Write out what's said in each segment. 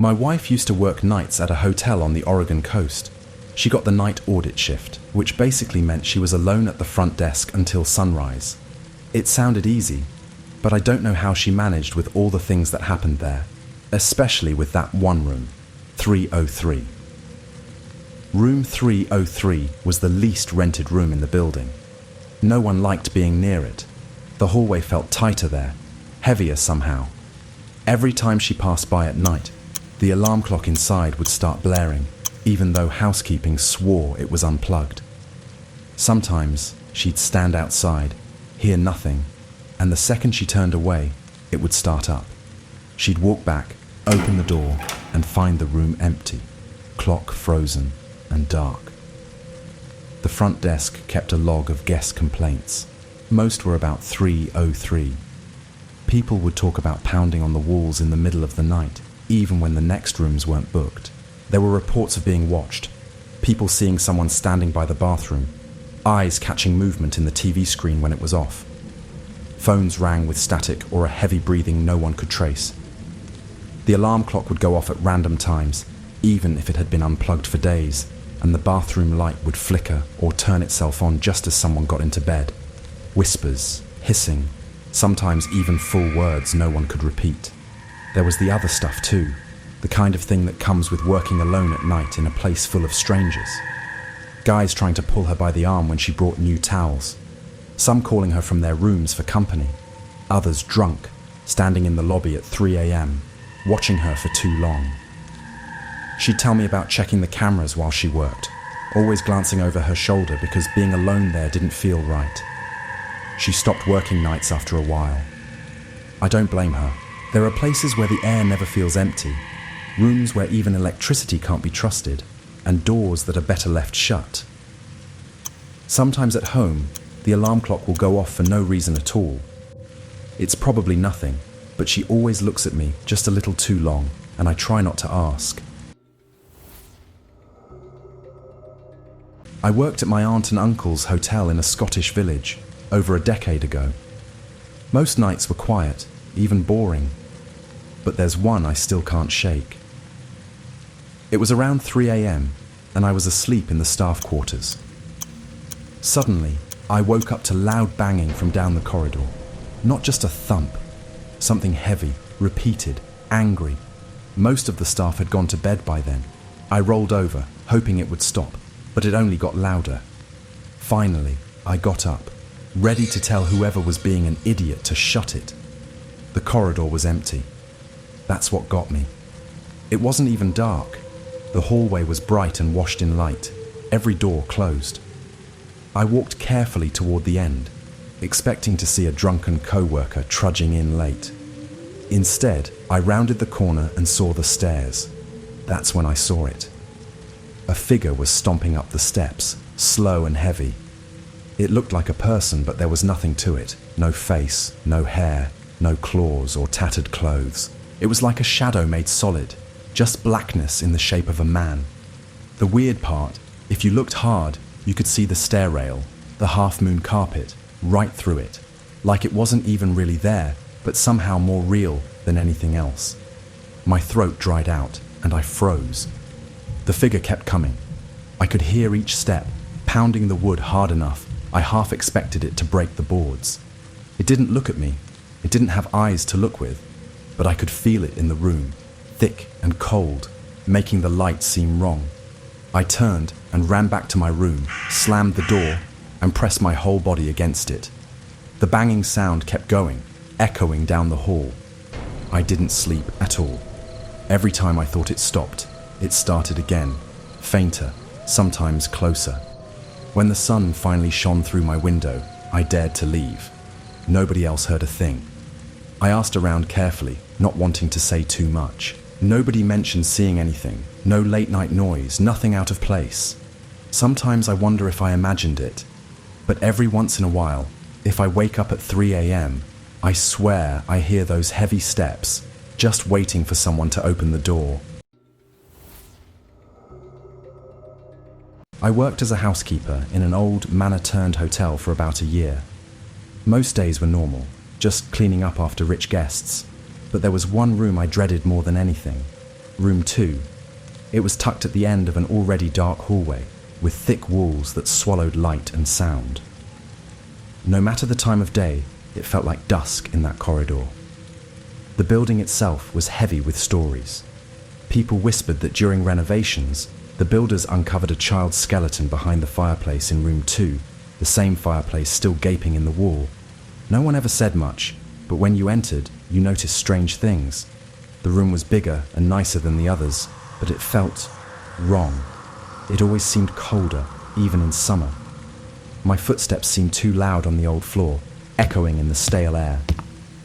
My wife used to work nights at a hotel on the Oregon coast. She got the night audit shift, which basically meant she was alone at the front desk until sunrise. It sounded easy, but I don't know how she managed with all the things that happened there, especially with that one room, 303. Room 303 was the least rented room in the building. No one liked being near it. The hallway felt tighter there, heavier somehow. Every time she passed by at night, the alarm clock inside would start blaring, even though housekeeping swore it was unplugged. Sometimes she'd stand outside, hear nothing, and the second she turned away, it would start up. She'd walk back, open the door, and find the room empty, clock frozen and dark. The front desk kept a log of guest complaints. Most were about 303. People would talk about pounding on the walls in the middle of the night, even when the next rooms weren't booked. There were reports of being watched, people seeing someone standing by the bathroom, eyes catching movement in the TV screen when it was off. Phones rang with static or a heavy breathing no one could trace. The alarm clock would go off at random times, even if it had been unplugged for days, and the bathroom light would flicker or turn itself on just as someone got into bed. Whispers, hissing, sometimes even full words no one could repeat. There was the other stuff too, the kind of thing that comes with working alone at night in a place full of strangers. Guys trying to pull her by the arm when she brought new towels. Some calling her from their rooms for company. Others drunk, standing in the lobby at 3 a.m., watching her for too long. She'd tell me about checking the cameras while she worked, always glancing over her shoulder because being alone there didn't feel right. She stopped working nights after a while. I don't blame her. There are places where the air never feels empty, rooms where even electricity can't be trusted, and doors that are better left shut. Sometimes at home, the alarm clock will go off for no reason at all. It's probably nothing, but she always looks at me just a little too long, and I try not to ask. I worked at my aunt and uncle's hotel in a Scottish village over a decade ago. Most nights were quiet, even boring, but there's one I still can't shake. It was around 3 a.m. and I was asleep in the staff quarters. Suddenly, I woke up to loud banging from down the corridor. Not just a thump, something heavy, repeated, angry. Most of the staff had gone to bed by then. I rolled over, hoping it would stop, but it only got louder. Finally, I got up, ready to tell whoever was being an idiot to shut it. The corridor was empty. That's what got me. It wasn't even dark. The hallway was bright and washed in light, every door closed. I walked carefully toward the end, expecting to see a drunken co-worker trudging in late. Instead, I rounded the corner and saw the stairs. That's when I saw it. A figure was stomping up the steps, slow and heavy. It looked like a person, but there was nothing to it. No face, no hair, no claws or tattered clothes. It was like a shadow made solid, just blackness in the shape of a man. The weird part, if you looked hard, you could see the stair rail, the half-moon carpet, right through it, like it wasn't even really there, but somehow more real than anything else. My throat dried out, and I froze. The figure kept coming. I could hear each step, pounding the wood hard enough, I half expected it to break the boards. It didn't look at me. It didn't have eyes to look with, but I could feel it in the room, thick and cold, making the light seem wrong. I turned and ran back to my room, slammed the door, and pressed my whole body against it. The banging sound kept going, echoing down the hall. I didn't sleep at all. Every time I thought it stopped, it started again, fainter, sometimes closer. When the sun finally shone through my window, I dared to leave. Nobody else heard a thing. I asked around carefully, not wanting to say too much. Nobody mentioned seeing anything, no late-night noise, nothing out of place. Sometimes I wonder if I imagined it, but every once in a while, if I wake up at 3 a.m., I swear I hear those heavy steps, just waiting for someone to open the door. I worked as a housekeeper in an old manor-turned hotel for about a year. Most days were normal, just cleaning up after rich guests, but there was one room I dreaded more than anything. Room 2. It was tucked at the end of an already dark hallway, with thick walls that swallowed light and sound. No matter the time of day, it felt like dusk in that corridor. The building itself was heavy with stories. People whispered that during renovations, the builders uncovered a child's skeleton behind the fireplace in room 2, the same fireplace still gaping in the wall. No one ever said much, but when you entered, you noticed strange things. The room was bigger and nicer than the others, but it felt wrong. It always seemed colder, even in summer. My footsteps seemed too loud on the old floor, echoing in the stale air.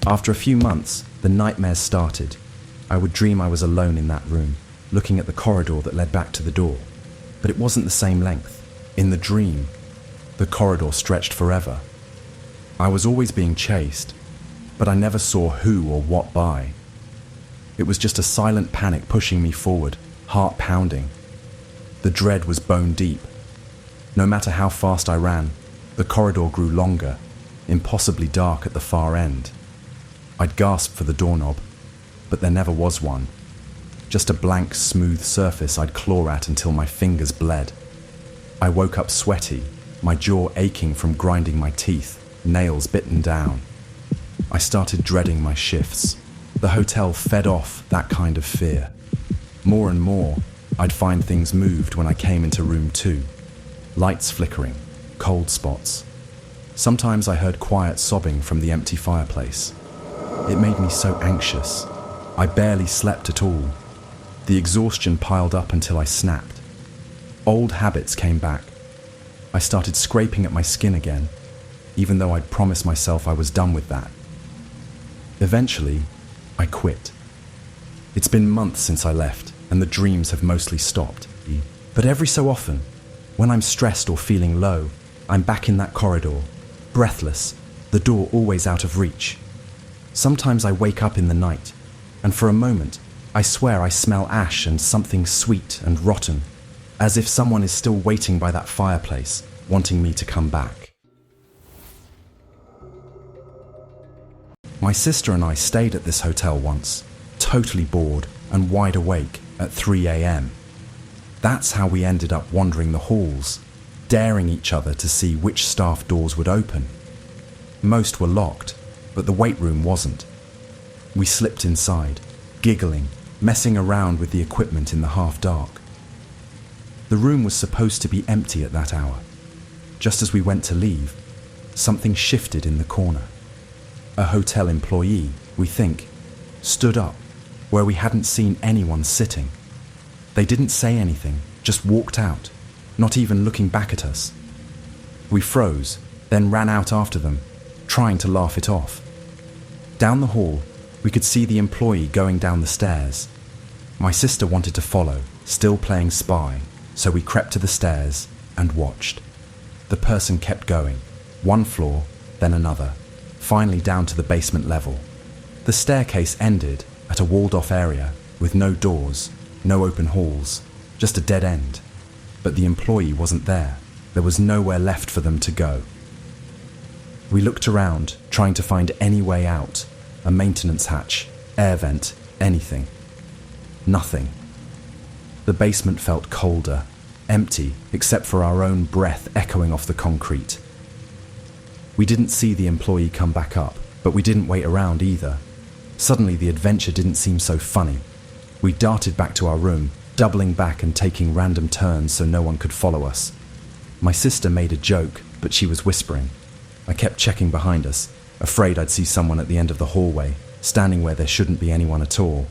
After a few months, the nightmares started. I would dream I was alone in that room, looking at the corridor that led back to the door. But it wasn't the same length. In the dream, the corridor stretched forever. I was always being chased, but I never saw who or what by. It was just a silent panic pushing me forward, heart pounding. The dread was bone deep. No matter how fast I ran, the corridor grew longer, impossibly dark at the far end. I'd gasp for the doorknob, but there never was one. Just a blank, smooth surface I'd claw at until my fingers bled. I woke up sweaty, my jaw aching from grinding my teeth, nails bitten down. I started dreading my shifts. The hotel fed off that kind of fear. More and more, I'd find things moved when I came into room 2. Lights flickering, cold spots. Sometimes I heard quiet sobbing from the empty fireplace. It made me so anxious. I barely slept at all. The exhaustion piled up until I snapped. Old habits came back. I started scraping at my skin again, even though I'd promised myself I was done with that. Eventually, I quit. It's been months since I left, and the dreams have mostly stopped. But every so often, when I'm stressed or feeling low, I'm back in that corridor, breathless, the door always out of reach. Sometimes I wake up in the night, and for a moment, I swear I smell ash and something sweet and rotten, as if someone is still waiting by that fireplace, wanting me to come back. My sister and I stayed at this hotel once, totally bored and wide awake at 3 a.m. That's how we ended up wandering the halls, daring each other to see which staff doors would open. Most were locked, but the weight room wasn't. We slipped inside, giggling, messing around with the equipment in the half-dark. The room was supposed to be empty at that hour. Just as we went to leave, something shifted in the corner. A hotel employee, we think, stood up where we hadn't seen anyone sitting. They didn't say anything, just walked out, not even looking back at us. We froze, then ran out after them, trying to laugh it off. Down the hall, we could see the employee going down the stairs. My sister wanted to follow, still playing spy, so we crept to the stairs and watched. The person kept going, one floor, then another, finally down to the basement level. The staircase ended at a walled-off area with no doors, no open halls, just a dead end. But the employee wasn't there. There was nowhere left for them to go. We looked around, trying to find any way out, a maintenance hatch, air vent, anything. Nothing. The basement felt colder, empty except for our own breath echoing off the concrete. We didn't see the employee come back up, but we didn't wait around either. Suddenly the adventure didn't seem so funny. We darted back to our room, doubling back and taking random turns so no one could follow us. My sister made a joke, but she was whispering. I kept checking behind us, afraid I'd see someone at the end of the hallway, standing where there shouldn't be anyone at all.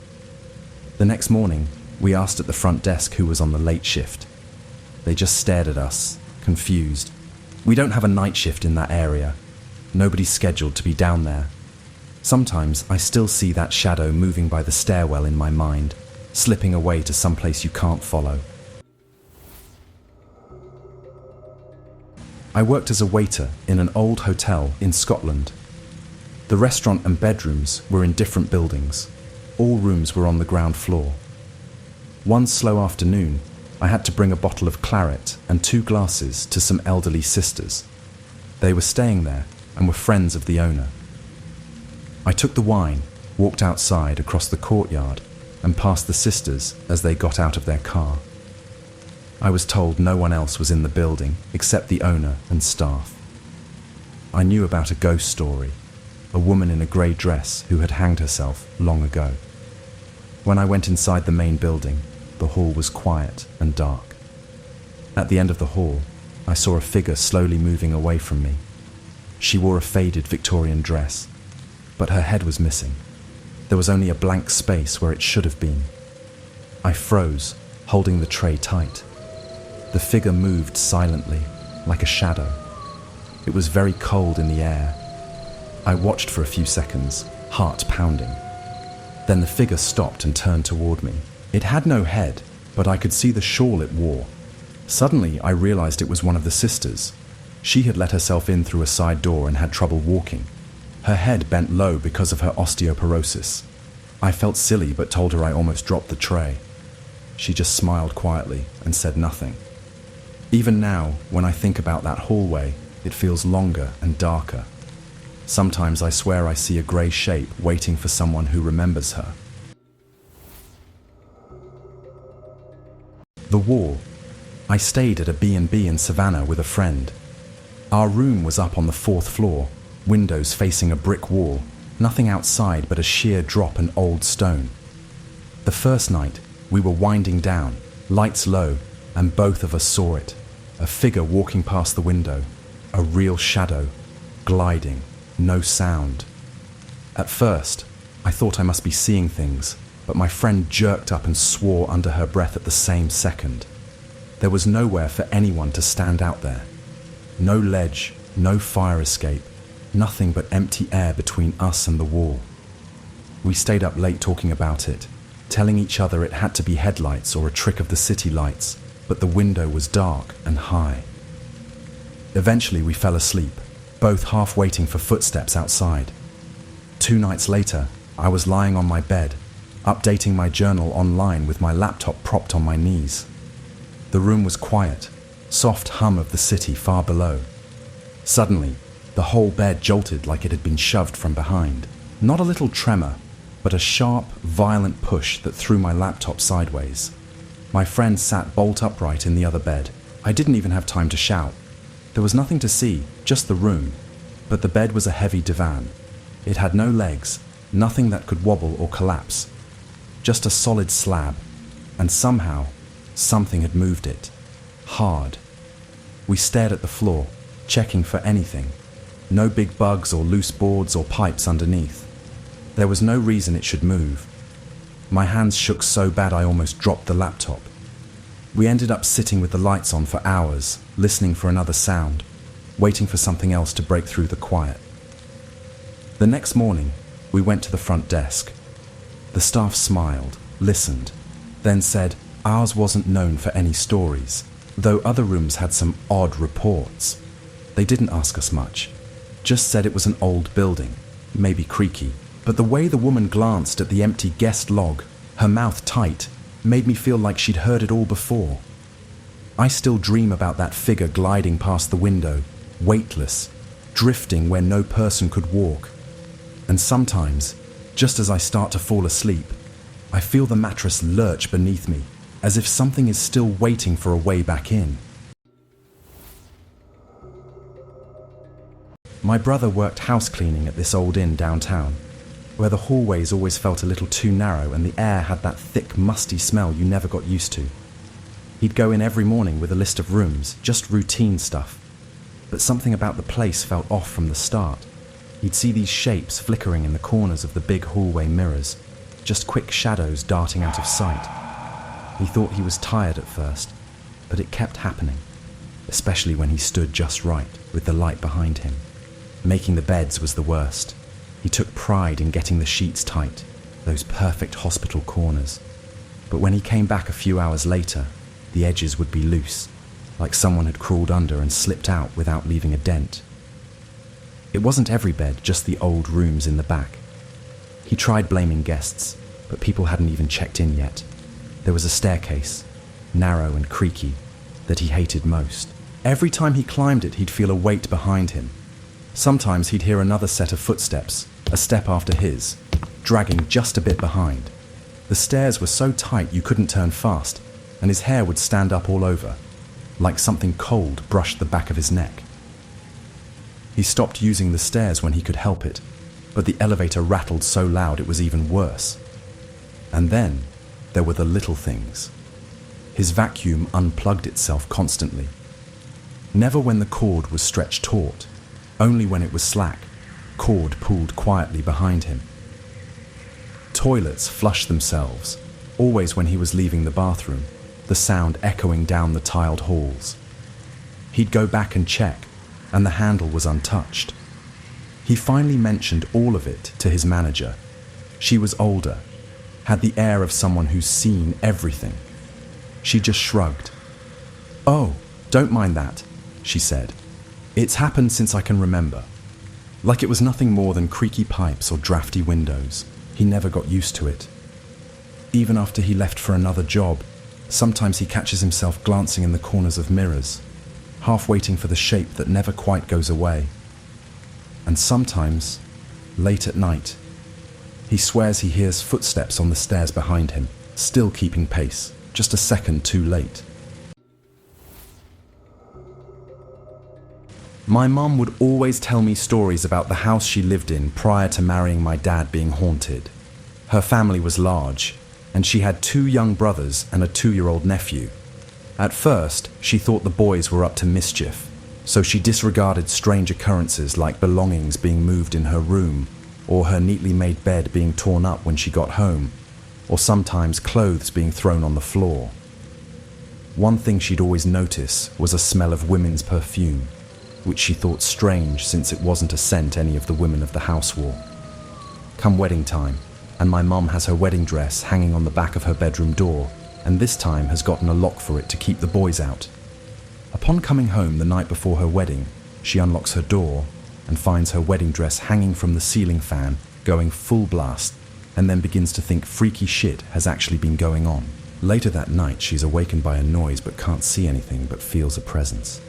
The next morning, we asked at the front desk who was on the late shift. They just stared at us, confused. We don't have a night shift in that area. Nobody's scheduled to be down there. Sometimes I still see that shadow moving by the stairwell in my mind, slipping away to someplace you can't follow. I worked as a waiter in an old hotel in Scotland. The restaurant and bedrooms were in different buildings. All rooms were on the ground floor. One slow afternoon, I had to bring a bottle of claret and 2 glasses to some elderly sisters. They were staying there and were friends of the owner. I took the wine, walked outside across the courtyard, and past the sisters as they got out of their car. I was told no one else was in the building except the owner and staff. I knew about a ghost story, a woman in a grey dress who had hanged herself long ago. When I went inside the main building, the hall was quiet and dark. At the end of the hall, I saw a figure slowly moving away from me. She wore a faded Victorian dress, but her head was missing. There was only a blank space where it should have been. I froze, holding the tray tight. The figure moved silently, like a shadow. It was very cold in the air. I watched for a few seconds, heart pounding. Then the figure stopped and turned toward me. It had no head, but I could see the shawl it wore. Suddenly, I realized it was one of the sisters. She had let herself in through a side door and had trouble walking. Her head bent low because of her osteoporosis. I felt silly but told her I almost dropped the tray. She just smiled quietly and said nothing. Even now, when I think about that hallway, it feels longer and darker. Sometimes I swear I see a grey shape waiting for someone who remembers her. The wall. I stayed at a B&B in Savannah with a friend. Our room was up on the 4th floor, windows facing a brick wall, nothing outside but a sheer drop and old stone. The first night, we were winding down, lights low, and both of us saw it. A figure walking past the window, a real shadow, gliding, no sound. At first, I thought I must be seeing things, but my friend jerked up and swore under her breath at the same second. There was nowhere for anyone to stand out there. No ledge, no fire escape, nothing but empty air between us and the wall. We stayed up late talking about it, telling each other it had to be headlights or a trick of the city lights, but the window was dark and high. Eventually we fell asleep, both half waiting for footsteps outside. 2 nights later, I was lying on my bed, updating my journal online with my laptop propped on my knees. The room was quiet, soft hum of the city far below. Suddenly, the whole bed jolted like it had been shoved from behind. Not a little tremor, but a sharp, violent push that threw my laptop sideways. My friend sat bolt upright in the other bed. I didn't even have time to shout. There was nothing to see, just the room. But the bed was a heavy divan. It had no legs, nothing that could wobble or collapse. Just a solid slab. And somehow, something had moved it. Hard. We stared at the floor, checking for anything. No big bugs or loose boards or pipes underneath. There was no reason it should move. My hands shook so bad I almost dropped the laptop. We ended up sitting with the lights on for hours, listening for another sound, waiting for something else to break through the quiet. The next morning, we went to the front desk. The staff smiled, listened, then said ours wasn't known for any stories, though other rooms had some odd reports. They didn't ask us much, just said it was an old building, maybe creaky, but the way the woman glanced at the empty guest log, her mouth tight, made me feel like she'd heard it all before. I still dream about that figure gliding past the window, weightless, drifting where no person could walk. And sometimes, just as I start to fall asleep, I feel the mattress lurch beneath me, as if something is still waiting for a way back in. My brother worked house cleaning at this old inn downtown, where the hallways always felt a little too narrow and the air had that thick, musty smell you never got used to. He'd go in every morning with a list of rooms, just routine stuff. But something about the place felt off from the start. He'd see these shapes flickering in the corners of the big hallway mirrors, just quick shadows darting out of sight. He thought he was tired at first, but it kept happening, especially when he stood just right with the light behind him. Making the beds was the worst. He took pride in getting the sheets tight, those perfect hospital corners. But when he came back a few hours later, the edges would be loose, like someone had crawled under and slipped out without leaving a dent. It wasn't every bed, just the old rooms in the back. He tried blaming guests, but people hadn't even checked in yet. There was a staircase, narrow and creaky, that he hated most. Every time he climbed it, he'd feel a weight behind him. Sometimes he'd hear another set of footsteps, a step after his, dragging just a bit behind. The stairs were so tight you couldn't turn fast, and his hair would stand up all over, like something cold brushed the back of his neck. He stopped using the stairs when he could help it, but the elevator rattled so loud it was even worse. And then there were the little things. His vacuum unplugged itself constantly. Never when the cord was stretched taut, only when it was slack, cord pulled quietly behind him. Toilets flushed themselves, always when he was leaving the bathroom, the sound echoing down the tiled halls. He'd go back and check, and the handle was untouched. He finally mentioned all of it to his manager. She was older, had the air of someone who's seen everything. She just shrugged. "Oh, don't mind that," she said. "It's happened since I can remember." Like it was nothing more than creaky pipes or drafty windows. He never got used to it. Even after he left for another job, sometimes he catches himself glancing in the corners of mirrors, half waiting for the shape that never quite goes away. And sometimes, late at night, he swears he hears footsteps on the stairs behind him, still keeping pace, just a second too late. My mum would always tell me stories about the house she lived in prior to marrying my dad being haunted. Her family was large, and she had 2 young brothers and a 2-year-old nephew. At first, she thought the boys were up to mischief, so she disregarded strange occurrences like belongings being moved in her room, or her neatly made bed being torn up when she got home, or sometimes clothes being thrown on the floor. One thing she'd always notice was a smell of women's perfume, which she thought strange since it wasn't a scent any of the women of the house wore. Come wedding time, and my mum has her wedding dress hanging on the back of her bedroom door, and this time has gotten a lock for it to keep the boys out. Upon coming home the night before her wedding, she unlocks her door and finds her wedding dress hanging from the ceiling fan, going full blast, and then begins to think freaky shit has actually been going on. Later that night, she's awakened by a noise but can't see anything but feels a presence.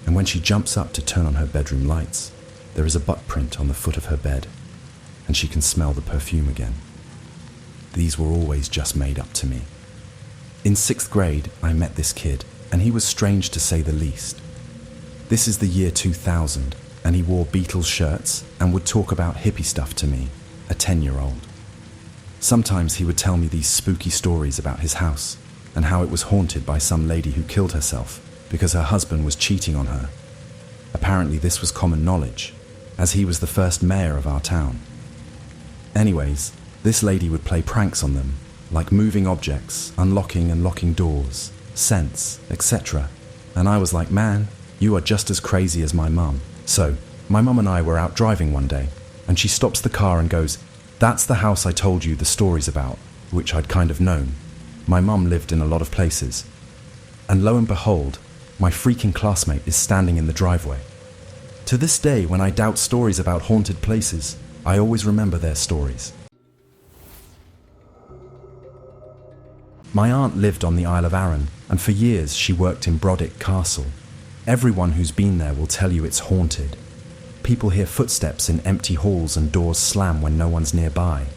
And when she jumps up to turn on her bedroom lights, there is a butt print on the foot of her bed, and she can smell the perfume again. These were always just made up to me. In 6th grade, I met this kid, and he was strange to say the least. This is the year 2000, and he wore Beatles shirts and would talk about hippie stuff to me, a 10-year-old. Sometimes he would tell me these spooky stories about his house, and how it was haunted by some lady who killed herself because her husband was cheating on her. Apparently this was common knowledge, as he was the first mayor of our town. Anyways, this lady would play pranks on them, like moving objects, unlocking and locking doors, scents, etc. And I was like, man, you are just as crazy as my mum. So, my mum and I were out driving one day, and she stops the car and goes, "That's the house I told you the stories about," which I'd kind of known. My mum lived in a lot of places. And lo and behold, my freaking classmate is standing in the driveway. To this day, when I doubt stories about haunted places, I always remember their stories. My aunt lived on the Isle of Arran, and for years she worked in Brodick Castle. Everyone who's been there will tell you it's haunted. People hear footsteps in empty halls and doors slam when no one's nearby.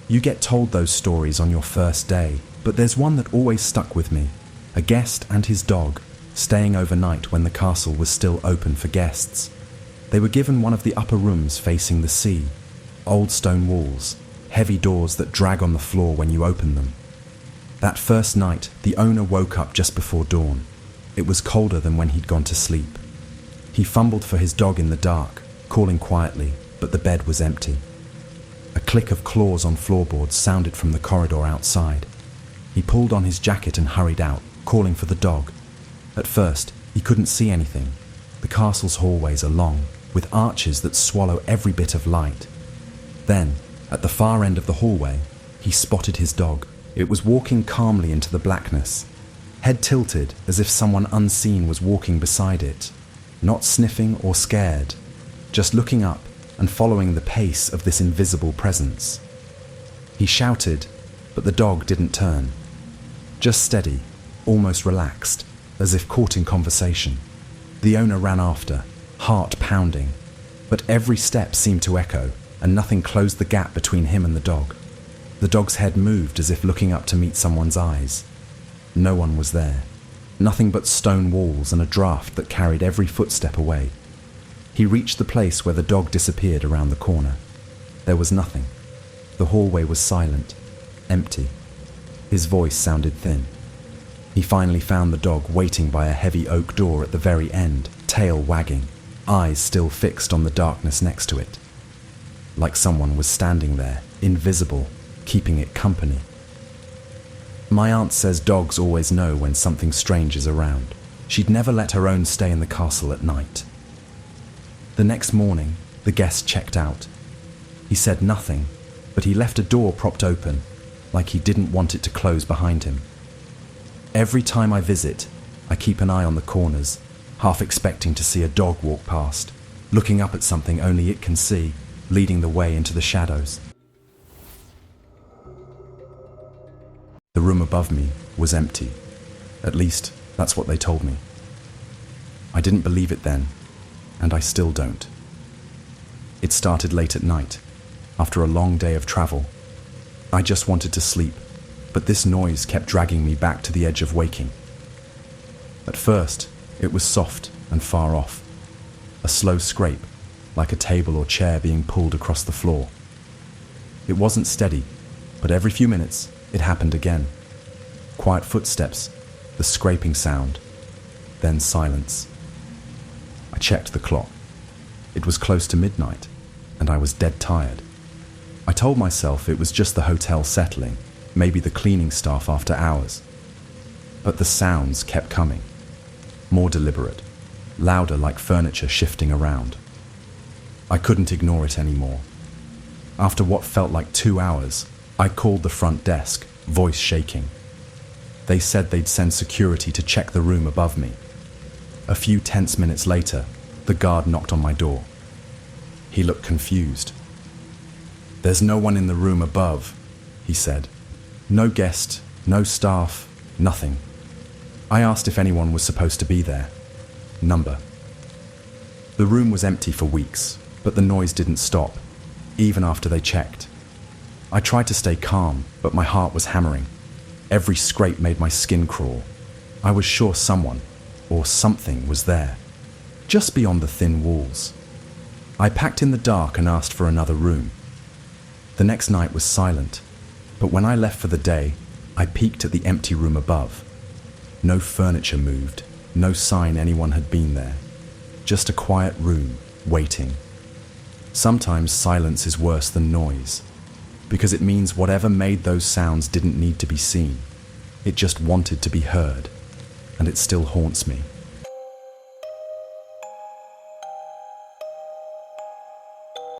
You get told those stories on your first day, but there's one that always stuck with me. A guest and his dog, staying overnight when the castle was still open for guests. They were given one of the upper rooms facing the sea. Old stone walls, heavy doors that drag on the floor when you open them. That first night, the owner woke up just before dawn. It was colder than when he'd gone to sleep. He fumbled for his dog in the dark, calling quietly, but the bed was empty. A click of claws on floorboards sounded from the corridor outside. He pulled on his jacket and hurried out, calling for the dog. At first, he couldn't see anything. The castle's hallways are long, with arches that swallow every bit of light. Then, at the far end of the hallway, he spotted his dog. It was walking calmly into the blackness, head tilted as if someone unseen was walking beside it, not sniffing or scared, just looking up and following the pace of this invisible presence. He shouted, but the dog didn't turn. Just steady, almost relaxed, as if caught in conversation. The owner ran after, heart pounding, but every step seemed to echo, and nothing closed the gap between him and the dog. The dog's head moved as if looking up to meet someone's eyes. No one was there. Nothing but stone walls and a draft that carried every footstep away. He reached the place where the dog disappeared around the corner. There was nothing. The hallway was silent, empty. His voice sounded thin. He finally found the dog waiting by a heavy oak door at the very end, tail wagging, eyes still fixed on the darkness next to it. Like someone was standing there, invisible, keeping it company. My aunt says dogs always know when something strange is around. She'd never let her own stay in the castle at night. The next morning, the guest checked out. He said nothing, but he left a door propped open, like he didn't want it to close behind him. Every time I visit, I keep an eye on the corners, half expecting to see a dog walk past, looking up at something only it can see, leading the way into the shadows. The room above me was empty. At least, that's what they told me. I didn't believe it then, and I still don't. It started late at night, after a long day of travel. I just wanted to sleep, but this noise kept dragging me back to the edge of waking. At first, it was soft and far off. A slow scrape, like a table or chair being pulled across the floor. It wasn't steady, but every few minutes, it happened again. Quiet footsteps, the scraping sound, then silence. I checked the clock. It was close to midnight, and I was dead tired. I told myself it was just the hotel settling, maybe the cleaning staff after hours. But the sounds kept coming, more deliberate, louder like furniture shifting around. I couldn't ignore it anymore. After what felt like 2 hours, I called the front desk, voice shaking. They said they'd send security to check the room above me. A few tense minutes later, the guard knocked on my door. He looked confused. "There's no one in the room above," he said. "No guest, no staff, nothing." I asked if anyone was supposed to be there. Number. The room was empty for weeks, but the noise didn't stop, even after they checked. I tried to stay calm, but my heart was hammering. Every scrape made my skin crawl. I was sure someone, or something, was there, just beyond the thin walls. I packed in the dark and asked for another room. The next night was silent, but when I left for the day, I peeked at the empty room above. No furniture moved, no sign anyone had been there. Just a quiet room, waiting. Sometimes silence is worse than noise, because it means whatever made those sounds didn't need to be seen. It just wanted to be heard, and it still haunts me.